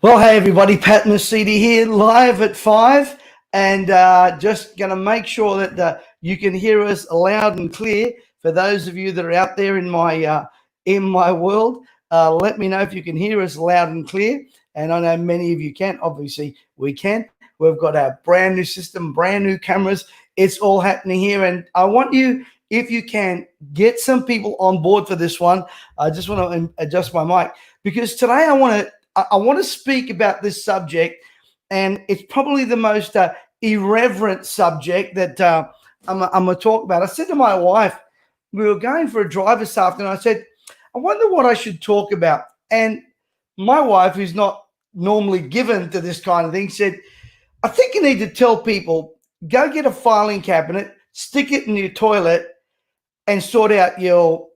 Well, hey everybody, Pat Mesiti here, live at 5, and just going to make sure that you can hear us loud and clear. For those of you that are out there in my world, let me know if you can hear us loud and clear. And I know many of you can. Obviously, we can. We've got our brand new system, brand new cameras. It's all happening here, and I want you, if you can, get some people on board for this one. I just want to adjust my mic because today I want to speak about this subject, and it's probably the most irreverent subject that I'm going to talk about. I said to my wife, we were going for a drive this afternoon, I said, I wonder what I should talk about. And my wife, who's not normally given to this kind of thing, said, I think you need to tell people, go get a filing cabinet, stick it in your toilet, and sort out your,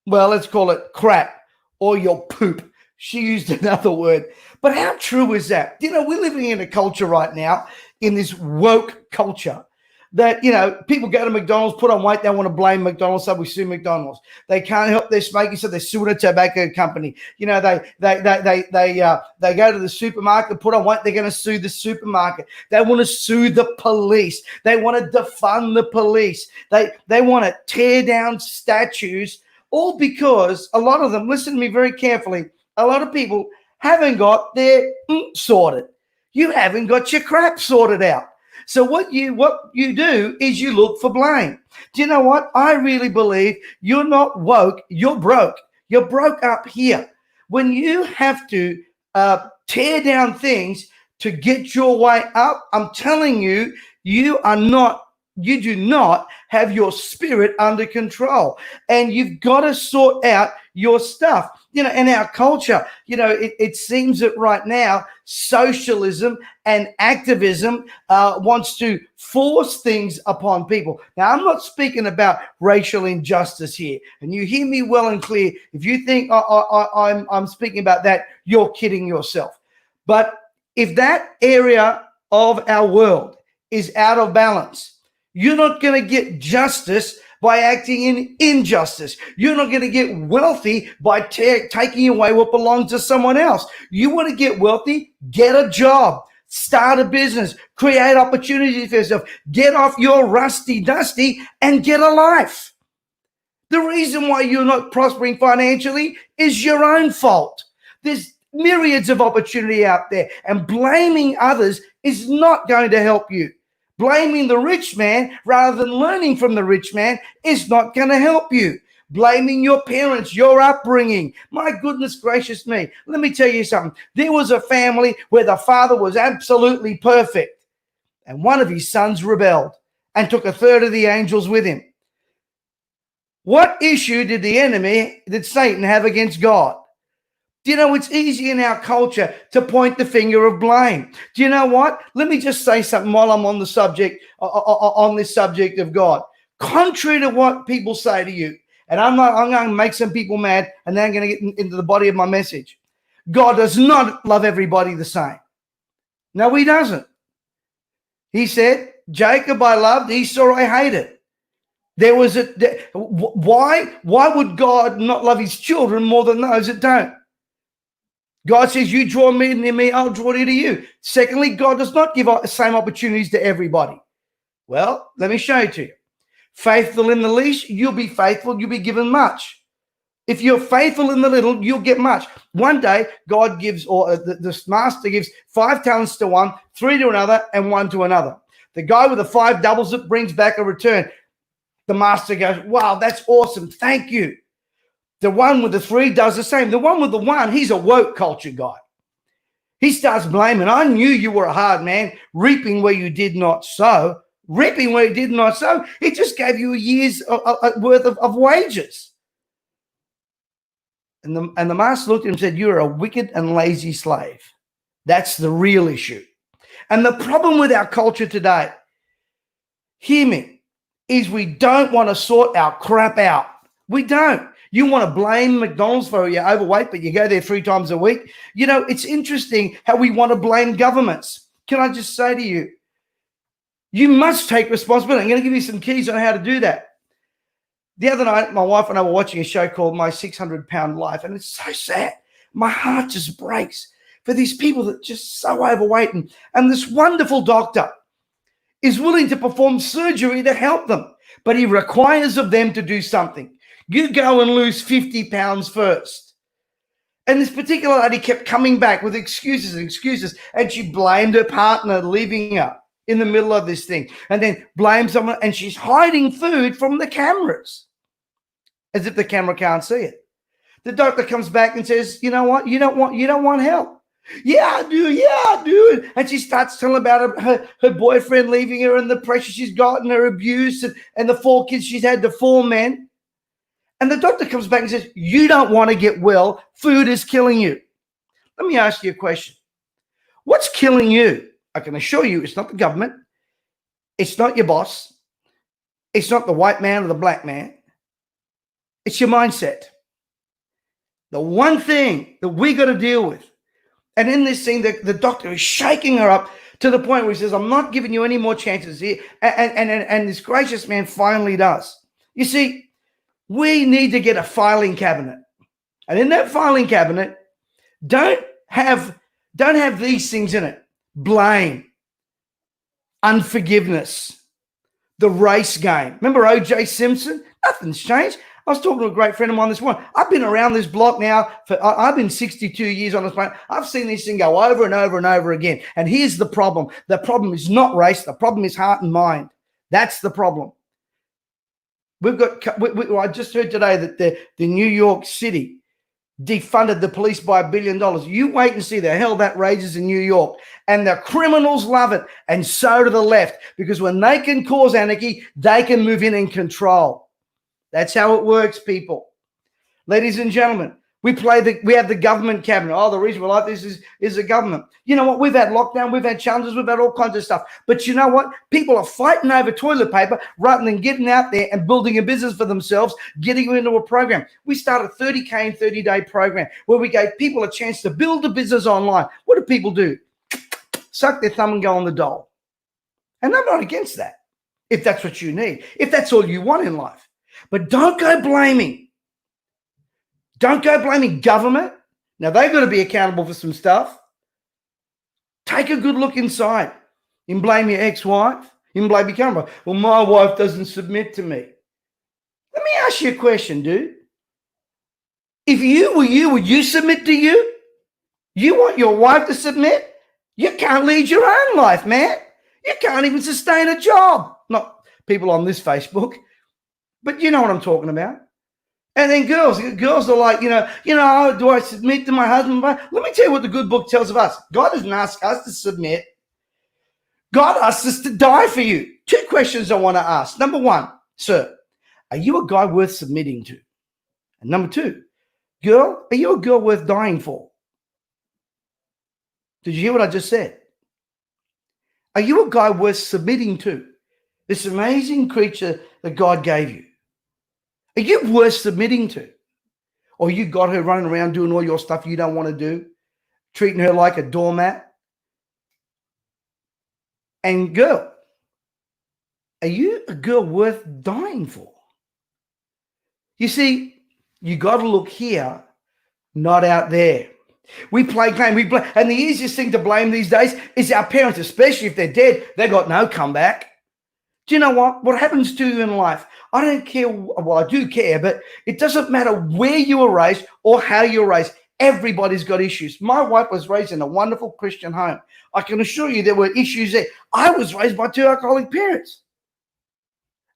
well, let's call it crap or your poop. She used another word. But how true is that? We're living in a culture right now, in this woke culture, that, people go to McDonald's, put on weight, they want to blame McDonald's, so we sue McDonald's. They can't help their smoking, so they're suing a tobacco company. They go to the supermarket, put on weight, they're going to sue the supermarket. They want to sue the police. They want to defund the police. They want to tear down statues, all because a lot of them, listen to me very carefully, a lot of people haven't got their sorted. You haven't got your crap sorted out. So what you do is you look for blame. Do you know what? I really believe you're not woke, you're broke. You're broke up here. When you have to tear down things to get your way up, I'm telling you, you do not have your spirit under control. And you've got to sort out your stuff. In our culture, it seems that right now, socialism and activism wants to force things upon people. Now, I'm not speaking about racial injustice here. And you hear me well and clear. If you think I'm speaking about that, you're kidding yourself. But if that area of our world is out of balance, you're not going to get justice by acting in injustice. You're not going to get wealthy by taking away what belongs to someone else. You want to get wealthy? Get a job, start a business, create opportunities for yourself, get off your rusty dusty and get a life. The reason why you're not prospering financially is your own fault. There's myriads of opportunity out there, and blaming others is not going to help you. Blaming the rich man rather than learning from the rich man is not going to help you. Blaming your parents, your upbringing. My goodness gracious me. Let me tell you something. There was a family where the father was absolutely perfect, and one of his sons rebelled and took a third of the angels with him. What issue did Satan have against God? Do you know, it's easy in our culture to point the finger of blame. Do you know what? Let me just say something while I'm on the subject, on this subject of God. Contrary to what people say to you, and I'm going to make some people mad, and then I'm going to get into the body of my message. God does not love everybody the same. No, he doesn't. He said, Jacob I loved, Esau I hated. Why would God not love his children more than those that don't? God says, you draw me near me, I'll draw near to you. Secondly, God does not give the same opportunities to everybody. Well, let me show it to you. Faithful in the least, you'll be faithful, you'll be given much. If you're faithful in the little, you'll get much. One day, God gives, or the master gives 5 talents to one, 3 to another, and 1 to another. The guy with the 5 doubles it, brings back a return. The master goes, wow, that's awesome, thank you. The one with the 3 does the same. The one with the 1, he's a woke culture guy. He starts blaming. I knew you were a hard man, reaping where you did not sow. Reaping where you did not sow. He just gave you a year's worth of wages. And the master looked at him and said, you're a wicked and lazy slave. That's the real issue. And the problem with our culture today, hear me, is we don't want to sort our crap out. We don't. You want to blame McDonald's for you're overweight, but you go there 3 times a week. It's interesting how we want to blame governments. Can I just say to you, you must take responsibility. I'm going to give you some keys on how to do that. The other night, my wife and I were watching a show called My 600-Pound Life, and it's so sad. My heart just breaks for these people that are just so overweight. And this wonderful doctor is willing to perform surgery to help them, but he requires of them to do something. You go and lose 50 pounds first. And this particular lady kept coming back with excuses and excuses, and she blamed her partner leaving her in the middle of this thing, and then blamed someone, and she's hiding food from the cameras as if the camera can't see it. The doctor comes back and says, you know what? You don't want help. Yeah, I do. Yeah, I do. And she starts telling about her boyfriend leaving her and the pressure she's gotten, her abuse, and the 4 kids she's had, the 4 men. And the doctor comes back and says, you don't want to get well. Food is killing you. Let me ask you a question. What's killing you? I can assure you it's not the government. It's not your boss. It's not the white man or the black man. It's your mindset. The one thing that we got to deal with. And in this thing, the doctor is shaking her up to the point where he says, I'm not giving you any more chances here. And this gracious man finally does. You see, we need to get a filing cabinet. And in that filing cabinet, don't have these things in it. Blame, unforgiveness, the race game. Remember O.J. Simpson? Nothing's changed. I was talking to a great friend of mine this morning. I've been around this block now I've been 62 years on this planet. I've seen this thing go over and over and over again. And here's the problem. The problem is not race. The problem is heart and mind. That's the problem. I just heard today that the New York City defunded the police by $1 billion. You wait and see the hell that rages in New York. And the criminals love it. And so do the left. Because when they can cause anarchy, they can move in and control. That's how it works, people. Ladies and gentlemen, we have the government cabinet. Oh, the reason we like this is the government. You know what? We've had lockdown, we've had challenges, we've had all kinds of stuff. But you know what? People are fighting over toilet paper rather than getting out there and building a business for themselves, getting into a program. We started a 30K and 30-day program where we gave people a chance to build a business online. What do people do? Suck their thumb and go on the dole. And I'm not against that, if that's what you need, if that's all you want in life. But don't go blaming. Don't go blaming government. Now, they've got to be accountable for some stuff. Take a good look inside. You can blame your ex-wife. You can blame your camera. Well, my wife doesn't submit to me. Let me ask you a question, dude. If you were you, would you submit to you? You want your wife to submit? You can't lead your own life, man. You can't even sustain a job. Not people on this Facebook, but you know what I'm talking about. And then girls are like, do I submit to my husband? Let me tell you what the good book tells of us. God doesn't ask us to submit. God asks us to die for you. 2 questions I want to ask. Number 1, sir, are you a guy worth submitting to? And number 2, girl, are you a girl worth dying for? Did you hear what I just said? Are you a guy worth submitting to? This amazing creature that God gave you. Are you worth submitting to? Or you got her running around doing all your stuff you don't want to do, treating her like a doormat? And girl, are you a girl worth dying for? You see, you got to look here, not out there. We play game, and the easiest thing to blame these days is our parents, especially if they're dead. They got no comeback. Do you know what? What happens to you in life? I don't care. Well, I do care, but it doesn't matter where you were raised or how you were raised. Everybody's got issues. My wife was raised in a wonderful Christian home. I can assure you there were issues there. I was raised by 2 alcoholic parents.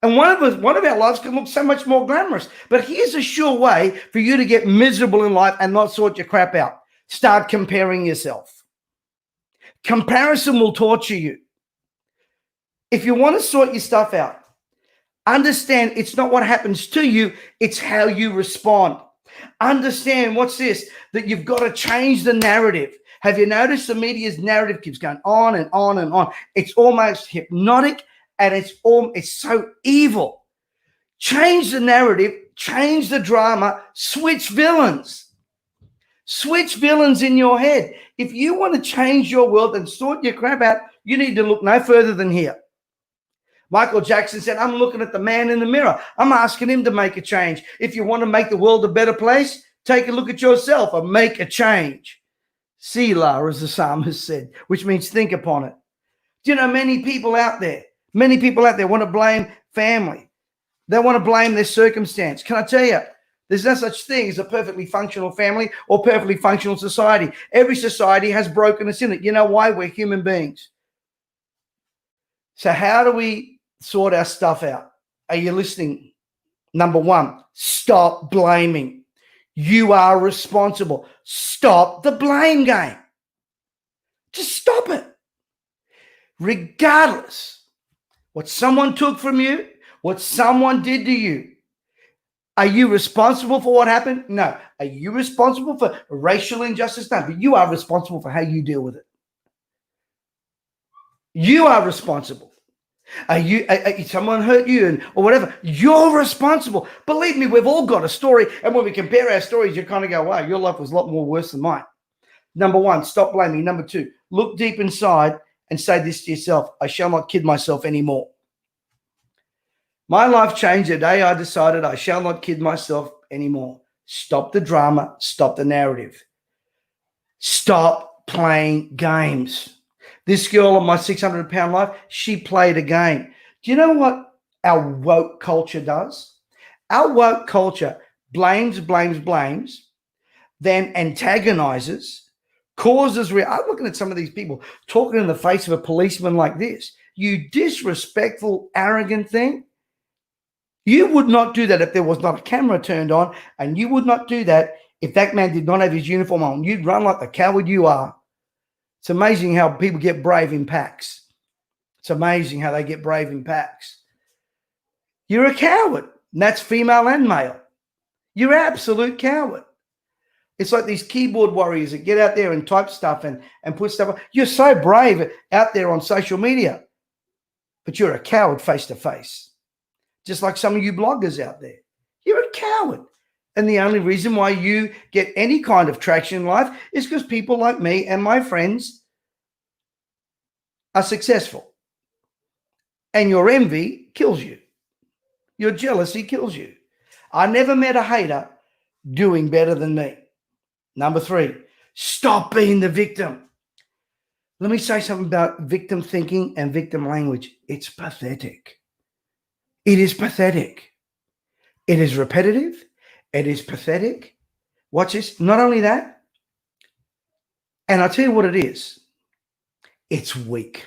And one of our lives can look so much more glamorous. But here's a sure way for you to get miserable in life and not sort your crap out. Start comparing yourself. Comparison will torture you. If you want to sort your stuff out, understand it's not what happens to you, it's how you respond. Understand, what's this? That you've got to change the narrative. Have you noticed the media's narrative keeps going on and on and on? It's almost hypnotic and it's so evil. Change the narrative, change the drama, switch villains. Switch villains in your head. If you want to change your world and sort your crap out, you need to look no further than here. Michael Jackson said, I'm looking at the man in the mirror. I'm asking him to make a change. If you want to make the world a better place, take a look at yourself and make a change. Selah, as the psalmist said, which means think upon it. Do you know many people out there want to blame family. They want to blame their circumstance. Can I tell you, there's no such thing as a perfectly functional family or perfectly functional society. Every society has brokenness in it. You know why? We're human beings. So how do we sort our stuff out? Are you listening? Number one, stop blaming. You are responsible. Stop the blame game. Just stop it. Regardless what someone took from you, what someone did to you, are you responsible for what happened? No. Are you responsible for racial injustice? No, but you are responsible for how you deal with it. You are responsible. Someone hurt you or whatever, you're responsible. Believe me, we've all got a story. And when we compare our stories, you kind of go, wow, your life was a lot more worse than mine. Number one, stop blaming. Number two, look deep inside and say this to yourself: I shall not kid myself anymore. My life changed the day I decided I shall not kid myself anymore. Stop the drama. Stop the narrative. Stop playing games. This girl on my 600-pound life, she played a game. Do you know what our woke culture does? Our woke culture blames, then antagonizes, causes. I'm looking at some of these people talking in the face of a policeman like this. You disrespectful, arrogant thing. You would not do that if there was not a camera turned on, and you would not do that if that man did not have his uniform on. You'd run like the coward you are. It's amazing how people get brave in packs. It's amazing how they get brave in packs. You're a coward, and that's female and male. You're an absolute coward. It's like these keyboard warriors that get out there and type stuff and put stuff on. You're so brave out there on social media, but you're a coward face to face. Just like some of you bloggers out there. You're a coward. And the only reason why you get any kind of traction in life is because people like me and my friends are successful. And your envy kills you. Your jealousy kills you. I never met a hater doing better than me. Number three, stop being the victim. Let me say something about victim thinking and victim language. It's pathetic. It is pathetic. It is repetitive. It is pathetic. Watch this. Not only that, and I'll tell you what it is. It's weak.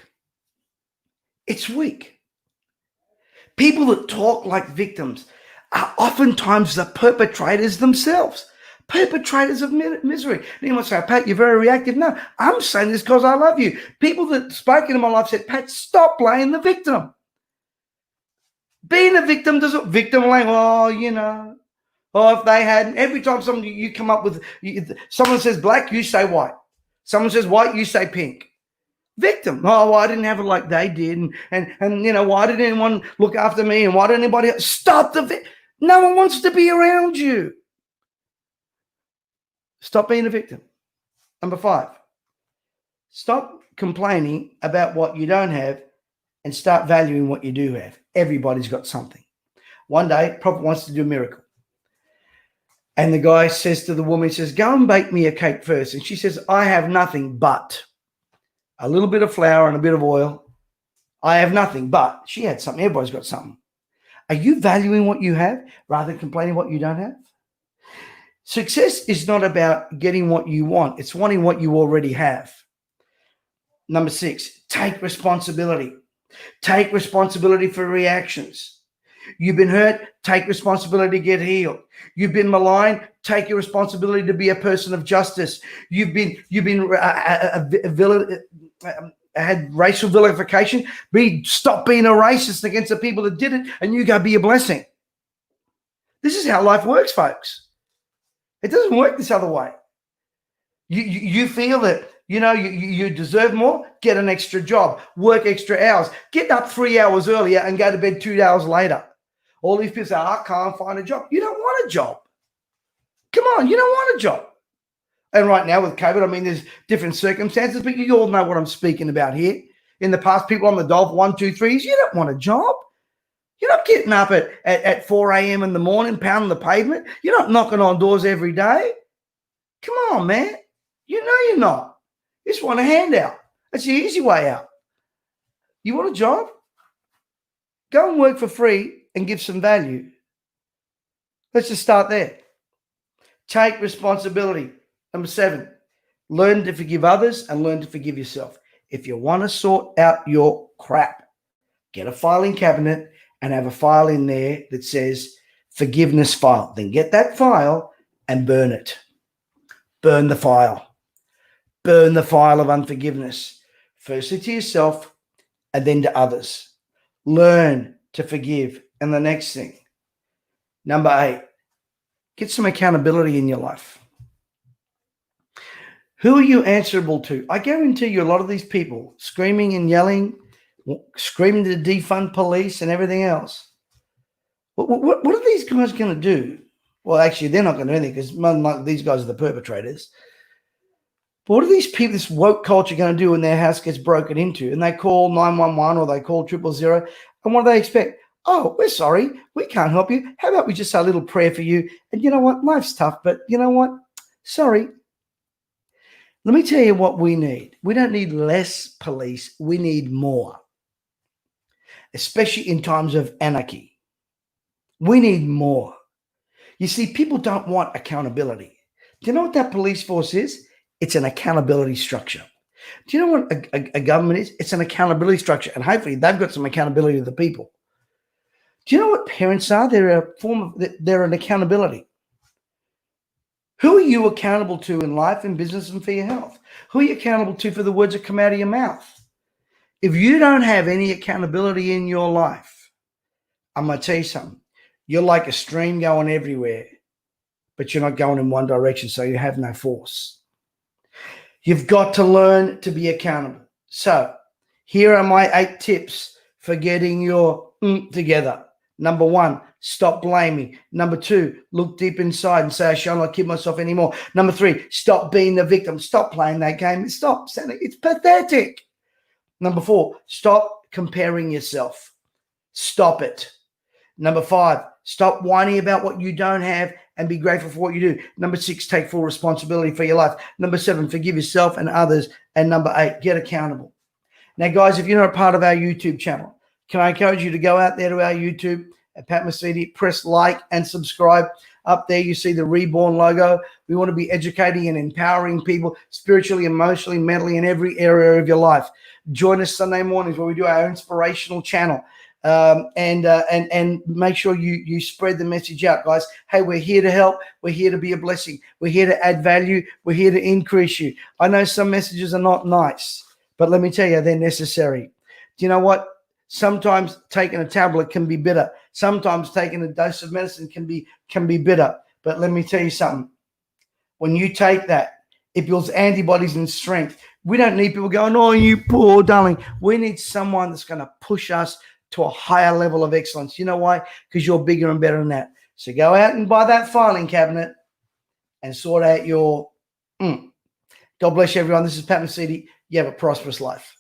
It's weak. People that talk like victims are oftentimes the perpetrators themselves. Perpetrators of misery. And you might say, Pat, you're very reactive. No, I'm saying this because I love you. People that spoke into my life said, Pat, stop playing the victim. Being a victim doesn't, victim like, oh, you know, oh, if they hadn't, every time you come up with, someone says black, you say white. Someone says white, you say pink. Victim. Oh, well, I didn't have it like they did. And you know, why did anyone look after me? And why did anybody else? Stop no one wants to be around you. Stop being a victim. Number five, stop complaining about what you don't have and start valuing what you do have. Everybody's got something. One day, prophet wants to do a miracle. And the guy says to the woman, he says, go and bake me a cake first. And she says, I have nothing but a little bit of flour and a bit of oil. I have nothing but. She had something. Everybody's got something. Are you valuing what you have rather than complaining what you don't have? Success is not about getting what you want. It's wanting what you already have. Number six, take responsibility. Take responsibility for reactions. You've been hurt, take responsibility to get healed. You've been maligned, take your responsibility to be a person of justice. You've been had racial vilification. Stop being a racist against the people that did it, and you go be a blessing. This is how life works, folks. It doesn't work this other way. You feel that, you know, you deserve more, get an extra job, work extra hours, get up 3 hours earlier and go to bed 2 hours later. All these people say, I can't find a job. You don't want a job. Come on, you don't want a job. And right now with COVID, I mean, there's different circumstances, but you all know what I'm speaking about here. In the past, people on the dole for 1, 2, 3s, you don't want a job. You're not getting up at 4 a.m. in the morning, pounding the pavement. You're not knocking on doors every day. Come on, man. You know you're not. You just want a handout. That's the easy way out. You want a job? Go and work for free and give some value. Let's just start there. Take responsibility. Number 7, learn to forgive others and learn to forgive yourself. If you want to sort out your crap, get a filing cabinet and have a file in there that says forgiveness file. Then get that file and burn it. Burn the file. Burn the file of unforgiveness. Firstly to yourself and then to others. Learn to forgive. And the next thing, number 8, get some accountability in your life. Who are you answerable to? I guarantee you a lot of these people screaming and yelling, screaming to defund police and everything else. What are these guys going to do? Well, actually, they're not going to do anything because these guys are the perpetrators. But what are these people, this woke culture, going to do when their house gets broken into and they call 911 or they call 000? And what do they expect? Oh, we're sorry. We can't help you. How about we just say a little prayer for you? And you know what? Life's tough, but you know what? Sorry. Let me tell you what we need. We don't need less police. We need more, especially in times of anarchy. We need more. You see, people don't want accountability. Do you know what that police force is? It's an accountability structure. Do you know what a government is? It's an accountability structure. And hopefully they've got some accountability to the people. Do you know what parents are? They're an accountability. Who are you accountable to in life, in business, and for your health? Who are you accountable to for the words that come out of your mouth? If you don't have any accountability in your life, I'm going to tell you something. You're like a stream going everywhere, but you're not going in one direction, so you have no force. You've got to learn to be accountable. So here are my 8 tips for getting your together. Number 1, stop blaming. Number 2, look deep inside and say, I shall not kill myself anymore. Number 3, stop being the victim. Stop playing that game. Stop. It's pathetic. Number 4, stop comparing yourself. Stop it. Number 5, stop whining about what you don't have and be grateful for what you do. Number 6, take full responsibility for your life. Number 7, forgive yourself and others. And number 8, get accountable. Now, guys, if you're not part of our YouTube channel, can I encourage you to go out there to our YouTube at Pat Mesiti, press like and subscribe. Up there, you see the Reborn logo. We want to be educating and empowering people spiritually, emotionally, mentally, in every area of your life. Join us Sunday mornings where we do our inspirational channel. And make sure you spread the message out, guys. Hey, we're here to help. We're here to be a blessing. We're here to add value. We're here to increase you. I know some messages are not nice, but let me tell you, they're necessary. Do you know what? Sometimes taking a tablet can be bitter. Sometimes taking a dose of medicine can be bitter. But let me tell you something. When you take that, it builds antibodies and strength. We don't need people going, oh, you poor darling. We need someone that's going to push us to a higher level of excellence. You know why? Because you're bigger and better than that. So go out and buy that filing cabinet and sort out your God bless you, everyone. This is Pat Mesiti. You have a prosperous life.